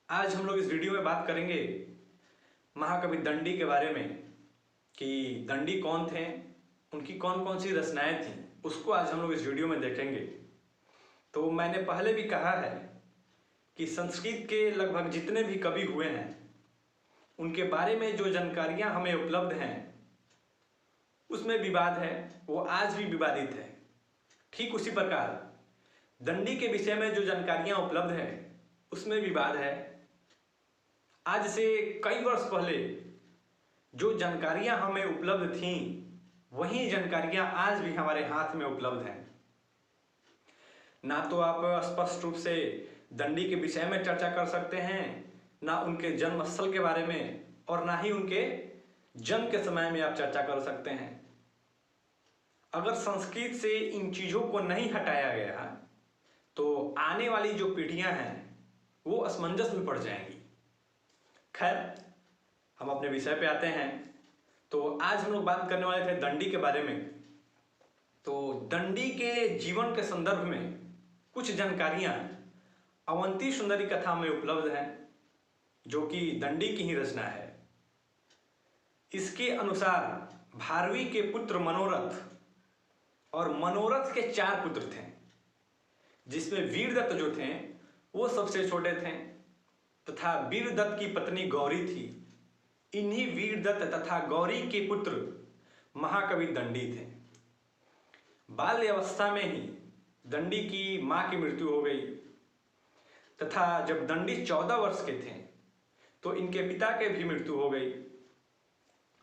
आज हम लोग इस वीडियो में बात करेंगे महाकवि दंडी के बारे में कि दंडी कौन थे, उनकी कौन कौन सी रचनाएं थीं, उसको आज हम लोग इस वीडियो में देखेंगे। तो मैंने पहले भी कहा है कि संस्कृत के लगभग जितने भी कवि हुए हैं उनके बारे में जो जानकारियां हमें उपलब्ध हैं उसमें विवाद है, वो आज भी विवादित है। ठीक उसी प्रकार दंडी के विषय में जो जानकारियां उपलब्ध है उसमें विवाद है। आज से कई वर्ष पहले जो जानकारियां हमें उपलब्ध थीं वही जानकारियां आज भी हमारे हाथ में उपलब्ध हैं। ना तो आप स्पष्ट रूप से दंडी के विषय में चर्चा कर सकते हैं, ना उनके जन्म स्थल के बारे में, और ना ही उनके जन्म के समय में आप चर्चा कर सकते हैं। अगर संस्कृत से इन चीज़ों को नहीं हटाया गया तो आने वाली जो पीढ़ियां हैं वो असमंजस में पड़ जाएंगी। खैर, हम अपने विषय पे आते हैं। तो आज हम लोग बात करने वाले थे दंडी के बारे में। तो दंडी के जीवन के संदर्भ में कुछ जानकारियां अवंती सुंदरी कथा में उपलब्ध हैं, जो कि दंडी की ही रचना है। इसके अनुसार भारवी के पुत्र मनोरथ, और मनोरथ के 4 पुत्र थे, जिसमें वीरदत्त जो थे वो सबसे छोटे थे, तथा वीरदत्त की पत्नी गौरी थी। इन्हीं वीरदत्त तथा गौरी के पुत्र महाकवि दंडी थे। बाल्यावस्था में ही दंडी की मां की मृत्यु हो गई, तथा जब दंडी 14 वर्ष के थे तो इनके पिता के भी मृत्यु हो गई।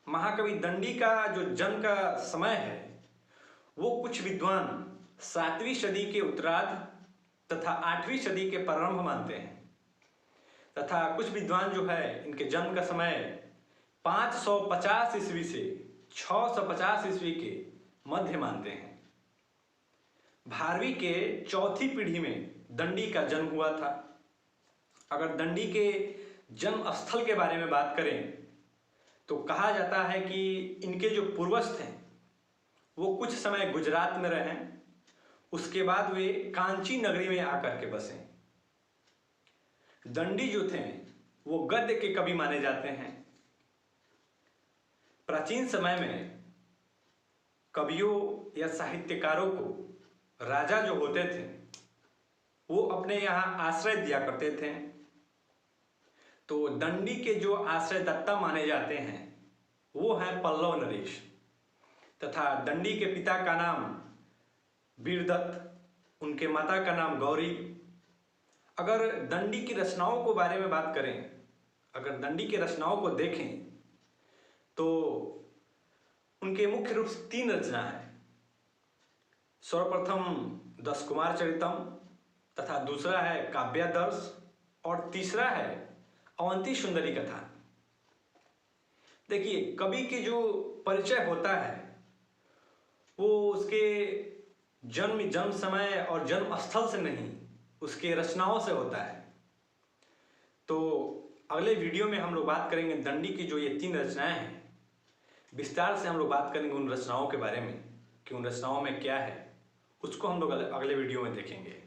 महाकवि दंडी का जो जन्म का समय है वो कुछ विद्वान 7वीं सदी के उत्तरार्ध तथा 8वीं सदी के प्रारंभ मानते हैं, तथा कुछ विद्वान जो है इनके जन्म का समय 550 ईस्वी से 650 ईस्वी के मध्य मानते हैं। भारवी के चौथी पीढ़ी में दंडी का जन्म हुआ था। अगर दंडी के जन्म स्थल के बारे में बात करें तो कहा जाता है कि इनके जो पूर्वज थे वो कुछ समय गुजरात में रहे, उसके बाद वे कांची नगरी में आकर के बसे। दंडी जो थे वो गद्य के कवि माने जाते हैं। प्राचीन समय में कवियों या साहित्यकारों को राजा जो होते थे वो अपने यहाँ आश्रय दिया करते थे। तो दंडी के जो आश्रयदाता माने जाते हैं वो हैं पल्लव नरेश, तथा दंडी के पिता का नाम वीरदत्त, उनके माता का नाम गौरी। अगर दंडी की रचनाओं को बारे में बात करें, अगर दंडी की रचनाओं को देखें तो उनके मुख्य रूप से 3 रचना है। सर्वप्रथम 10 कुमार चरितम, तथा दूसरा है काव्यादर्श, और तीसरा है अवंती सुंदरी कथा। देखिए, कवि के जो परिचय होता है वो उसके जन्म समय और जन्म स्थल से नहीं, उसके रचनाओं से होता है। तो अगले वीडियो में हम लोग बात करेंगे दंडी की जो ये 3 रचनाएं हैं, विस्तार से हम लोग बात करेंगे उन रचनाओं के बारे में कि उन रचनाओं में क्या है, उसको हम लोग अगले वीडियो में देखेंगे।